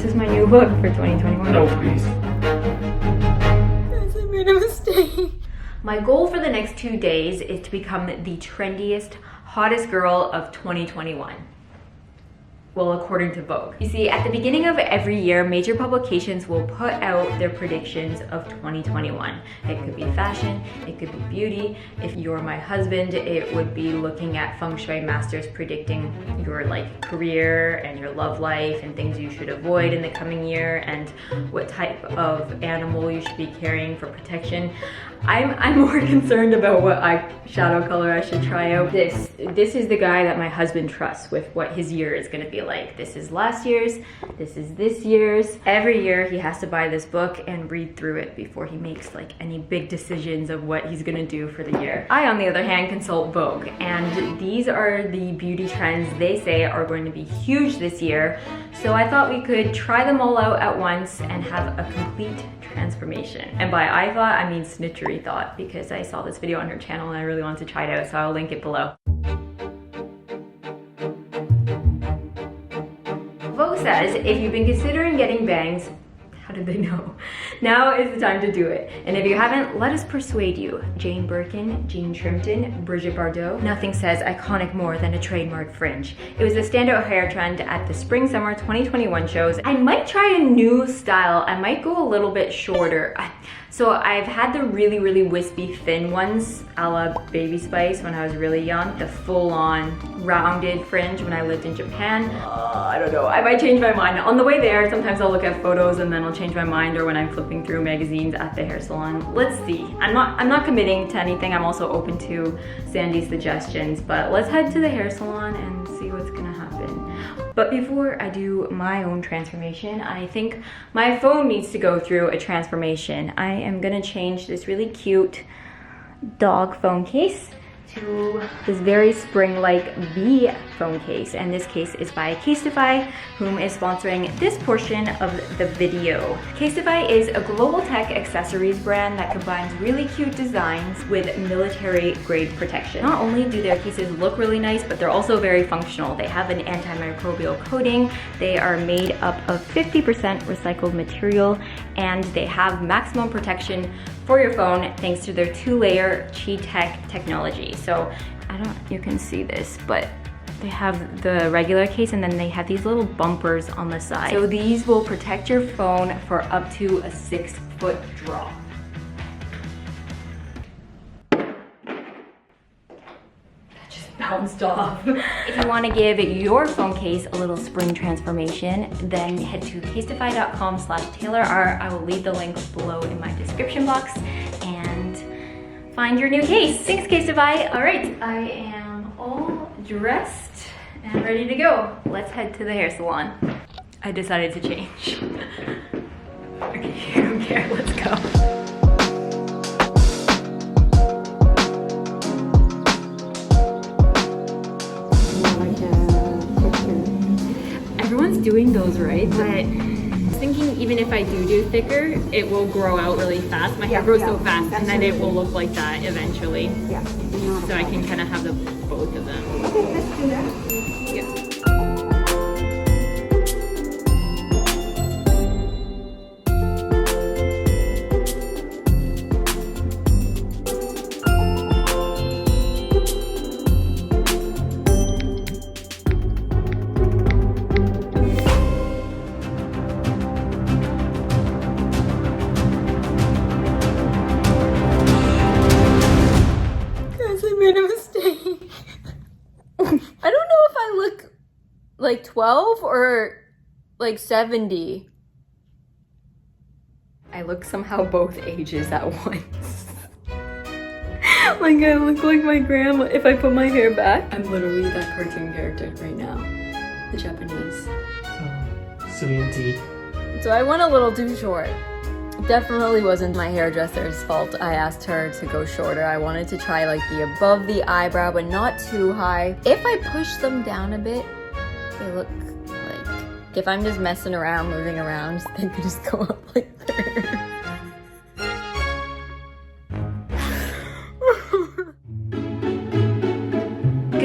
is my new look for 2021. No, please. Guys, I made a mistake. My goal for the next 2 days is to become the trendiest, hottest girl of 2021. Well, according to Vogue. You see, at the beginning of every year, major publications will put out their predictions of 2021. It could be fashion, it could be beauty. If you're my husband, it would be looking at feng shui masters predicting your career and your love life and things you should avoid in the coming year and what type of animal you should be carrying for protection. I'm more concerned about what eyeshadow color I should try out. This is the guy that my husband trusts with what his year is gonna be like. This is last year's, this is this year's. Every year he has to buy this book and read through it before he makes any big decisions of what he's gonna do for the year. I, on the other hand, consult Vogue, and these are the beauty trends they say are going to be huge this year. So I thought we could try them all out at once and have a complete transformation. And by I thought, I mean Snitchery thought, because I saw this video on her channel and I really wanted to try it out, so I'll link it below. Vogue says if you've been considering getting bangs, how did they know? Now is the time to do it. And if you haven't, let us persuade you. Jane Birkin, Jean Shrimpton, Brigitte Bardot. Nothing says iconic more than a trademark fringe. It was a standout hair trend at the Spring Summer 2021 shows. I might try a new style. I might go a little bit shorter. So I've had the really wispy thin ones, a la Baby Spice when I was really young, the full-on rounded fringe when I lived in Japan. I don't know, I might change my mind. On the way there, sometimes I'll look at photos and then I'll change my mind, or when I'm flipping through magazines at the hair salon. Let's see. I'm not committing to anything. I'm also open to Sandy's suggestions, but let's head to the hair salon and see what's gonna happen. But before I do my own transformation, I think my phone needs to go through a transformation. I am gonna change this really cute dog phone case to this very spring-like V phone case, and this case is by Casetify, whom is sponsoring this portion of the video. Casetify is a global tech accessories brand that combines really cute designs with military-grade protection. Not only do their cases look really nice, but they're also very functional. They have an antimicrobial coating, they are made up of 50% recycled material, and they have maximum protection for your phone thanks to their 2-layer Chi-Tech technology. So you can see this, but they have the regular case and then they have these little bumpers on the side. So these will protect your phone for up to a 6-foot drop. Bounced off. If you want to give your phone case a little spring transformation, then head to casetify.com/TaylorArt. I will leave the link below in my description box and find your new case. Thanks, Casetify. All right, I am all dressed and ready to go. Let's head to the hair salon. I decided to change. Okay, I don't care. Let's go. Everyone's doing those, right? But I was thinking even if I do thicker, it will grow out really fast. My hair grows so fast, and then it will look like that eventually. Yeah. So I can kind of have both of them. Okay, let's do that. Yeah. I don't know if I look like 12 or like 70. I look somehow both ages at once. Like I look like my grandma if I put my hair back. I'm literally that cartoon character right now. The Japanese. Sweetie. So I went a little too short. Definitely wasn't my hairdresser's fault. I asked her to go shorter. I wanted to try the above the eyebrow, but not too high. If I push them down a bit, they look like, if I'm just messing around, moving around, they could just go up like there.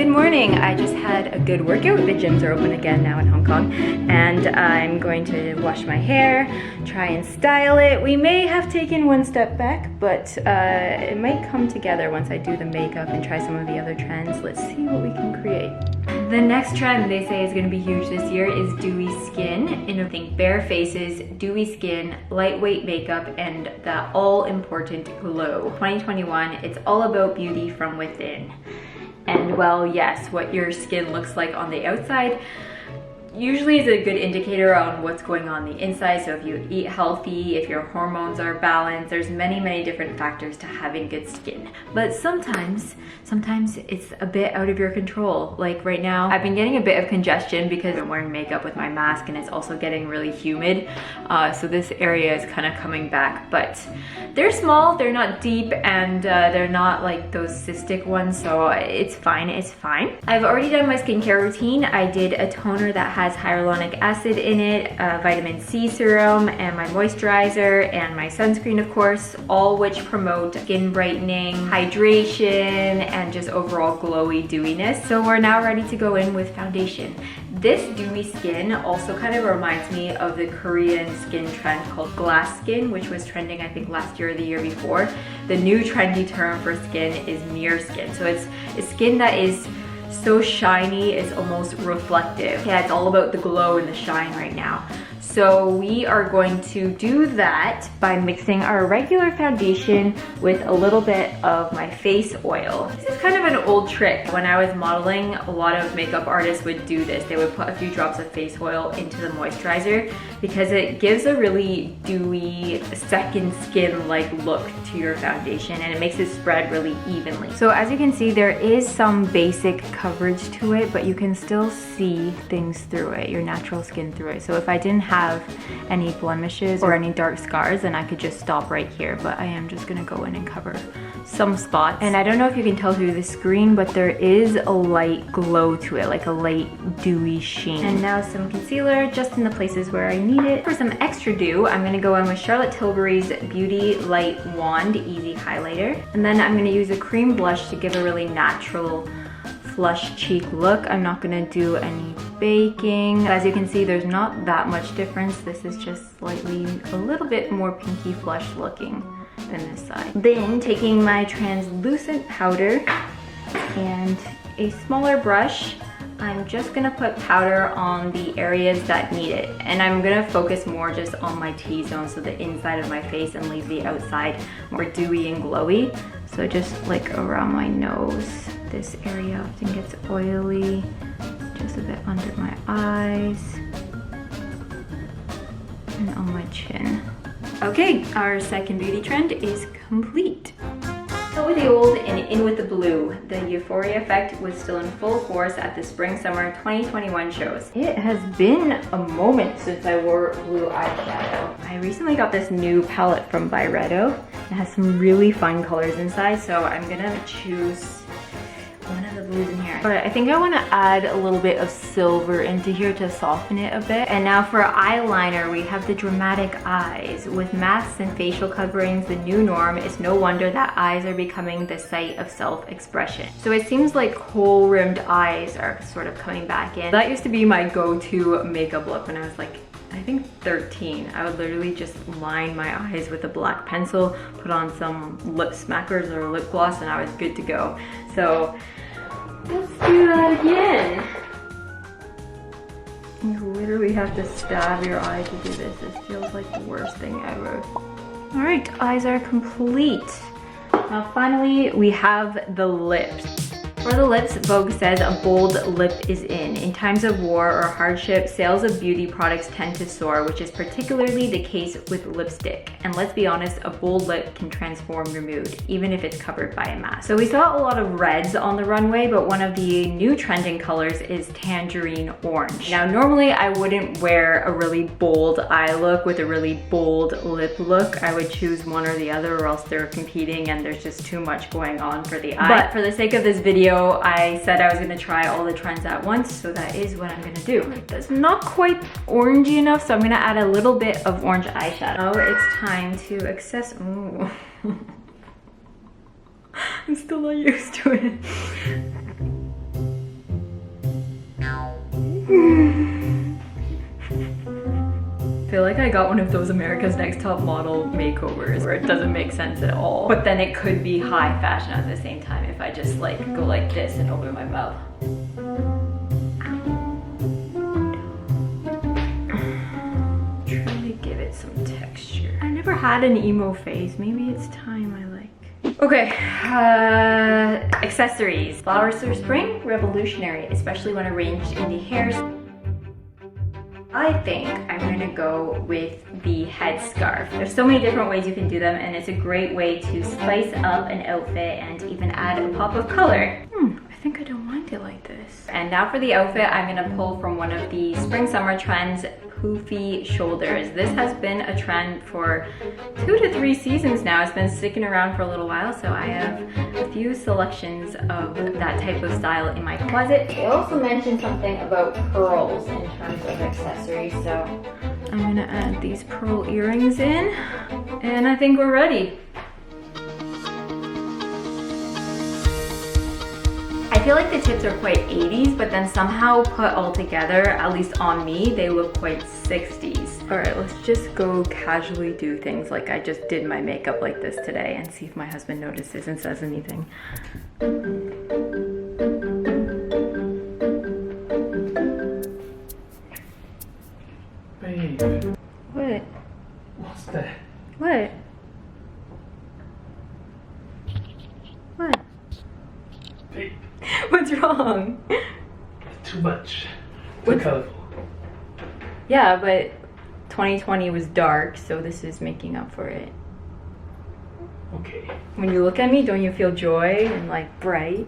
Good morning. I just had had a good workout. The gyms are open again now in Hong Kong, and I'm going to wash my hair, try and style it. We may have taken one step back, but it might come together once I do the makeup and try some of the other trends. Let's see what we can create. The next trend they say is going to be huge this year is dewy skin. And I think bare faces, dewy skin, lightweight makeup, and that all-important glow. 2021, it's all about beauty from within. And well, yes, what your skin looks like on the outside usually is a good indicator on what's going on the inside. So if you eat healthy, if your hormones are balanced, there's many different factors to having good skin. But sometimes it's a bit out of your control. Like right now, I've been getting a bit of congestion because I'm wearing makeup with my mask, and it's also getting really humid. So this area is kind of coming back, but they're small, they're not deep, and they're not like those cystic ones, so it's fine, it's fine. I've already done my skincare routine. I did a toner that has hyaluronic acid in it, vitamin C serum, and my moisturizer, and my sunscreen, of course, all which promote skin brightening, hydration, and just overall glowy dewiness. So we're now ready to go in with foundation. This dewy skin also kind of reminds me of the Korean skin trend called glass skin, which was trending I think last year or the year before. The new trendy term for skin is mirror skin. So it's a skin that is so shiny, it's almost reflective. Yeah, it's all about the glow and the shine right now. So we are going to do that by mixing our regular foundation with a little bit of my face oil. This is kind of an old trick. When I was modeling, a lot of makeup artists would do this. They would put a few drops of face oil into the moisturizer because it gives a really dewy second skin-like look to your foundation, and it makes it spread really evenly. So as you can see, there is some basic coverage to it, but you can still see things through it, your natural skin through it. So if I didn't have any blemishes or any dark scars, then I could just stop right here, but I am just gonna go in and cover some spots. And I don't know if you can tell through the screen, but there is a light glow to it, like a light dewy sheen. And now some concealer just in the places where I need it. For some extra dew, I'm gonna go in with Charlotte Tilbury's Beauty Light Wand Easy Highlighter, and then I'm gonna use a cream blush to give a really natural flush cheek look. I'm not gonna do any baking. As you can see, there's not that much difference. This is just slightly a little bit more pinky flush looking than this side. Then taking my translucent powder and a smaller brush, I'm just gonna put powder on the areas that need it. And I'm gonna focus more just on my T-zone, so the inside of my face, and leave the outside more dewy and glowy. So just like around my nose, this area often gets oily, just a bit under my eyes, and on my chin. Okay, our second beauty trend is complete. Out with the old and in with the blue. The euphoria effect was still in full force at the Spring/Summer 2021 shows. It has been a moment since I wore blue eyeshadow. I recently got this new palette from Byredo. It has some really fun colors inside, so I'm gonna choose one of the blues in here. But I think I want to add a little bit of silver into here to soften it a bit. And now for eyeliner, we have the dramatic eyes. With masks and facial coverings the new norm, it's no wonder that eyes are becoming the site of self-expression. So it seems like kohl-rimmed eyes are sort of coming back in. That used to be my go-to makeup look when I was like, I think 13. I would literally just line my eyes with a black pencil, put on some lip smackers or lip gloss, and I was good to go. So let's do that again. You literally have to stab your eye to do this. This feels like the worst thing ever. All right, eyes are complete. Now finally, we have the lips. For the lips, Vogue says a bold lip is in. In times of war or hardship, sales of beauty products tend to soar, which is particularly the case with lipstick. And let's be honest, a bold lip can transform your mood, even if it's covered by a mask. So we saw a lot of reds on the runway, but one of the new trending colors is tangerine orange. Now, normally I wouldn't wear a really bold eye look with a really bold lip look. I would choose one or the other, or else they're competing and there's just too much going on for the eye. But for the sake of this video, I said I was gonna try all the trends at once, so that is what I'm gonna do. That's not quite orangey enough, so I'm gonna add a little bit of orange eyeshadow. Now it's time to access. Ooh. I'm still not used to it. I feel like I got one of those America's Next Top Model makeovers where it doesn't make sense at all. But then it could be high fashion at the same time if I just like go like this and open my mouth. Try to give it some texture. I never had an emo phase. Maybe it's time I like. Okay, accessories. Flowers for spring, revolutionary, especially when arranged in the hairs. I think I'm gonna go with the headscarf. There's so many different ways you can do them, and it's a great way to spice up an outfit and even add a pop of color. I think I don't mind it like this. And now for the outfit, I'm gonna pull from one of the spring summer trends, poofy shoulders. This has been a trend for 2 to 3 seasons now. It's been sticking around for a little while, so I have a few selections of that type of style in my closet. They also mentioned something about pearls in terms of accessories, so I'm gonna add these pearl earrings in, and I think we're ready. I feel like the tips are quite 80s, but then somehow put all together, at least on me, they look quite 60s. All right, let's just go casually do things like I just did my makeup like this today and see if my husband notices and says anything. Babe, What? what's that? What? What? Babe, What's wrong? too much. Too What's- colorful. Yeah, but 2020 was dark, so this is making up for it. Okay. When you look at me, don't you feel joy and like bright?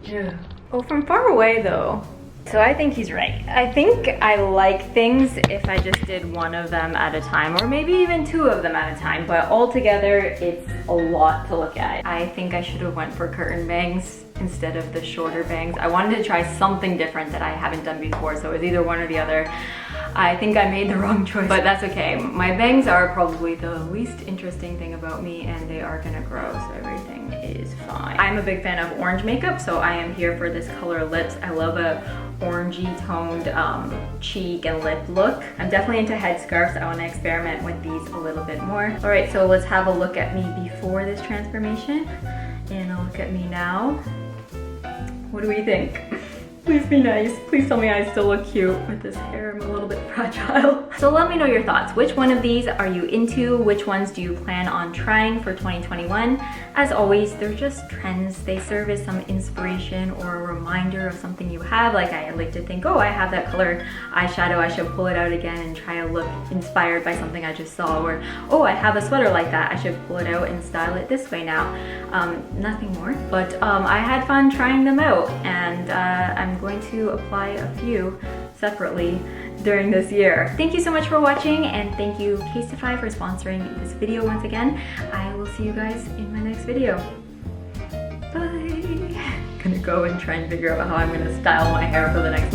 Yeah. Oh, from far away though. So I think he's right. I think I like things if I just did one of them at a time, or maybe even 2 of them at a time, but altogether it's a lot to look at. I think I should have went for curtain bangs instead of the shorter bangs. I wanted to try something different that I haven't done before, so it was either one or the other. I think I made the wrong choice, but that's okay. My bangs are probably the least interesting thing about me, and they are gonna grow, so everything is fine. I'm a big fan of orange makeup, so I am here for this color lips. I love a orangey toned cheek and lip look. I'm definitely into headscarves. I want to experiment with these a little bit more. All right, so let's have a look at me before this transformation and a look at me now. What do we think? Please be nice. Please tell me I still look cute with this hair. I'm a little bit fragile. So let me know your thoughts. Which one of these are you into? Which ones do you plan on trying for 2021? As always, they're just trends. They serve as some inspiration or a reminder of something you have. Like I like to think, oh, I have that color eyeshadow. I should pull it out again and try to look inspired by something I just saw. Or, oh, I have a sweater like that. I should pull it out and style it this way now. Nothing more, but I had fun trying them out, and I'm going to apply a few separately during this year. Thank you so much for watching, and thank you Casetify for sponsoring this video once again. I will see you guys in my next video. Bye! Gonna go and try and figure out how I'm gonna style my hair for the next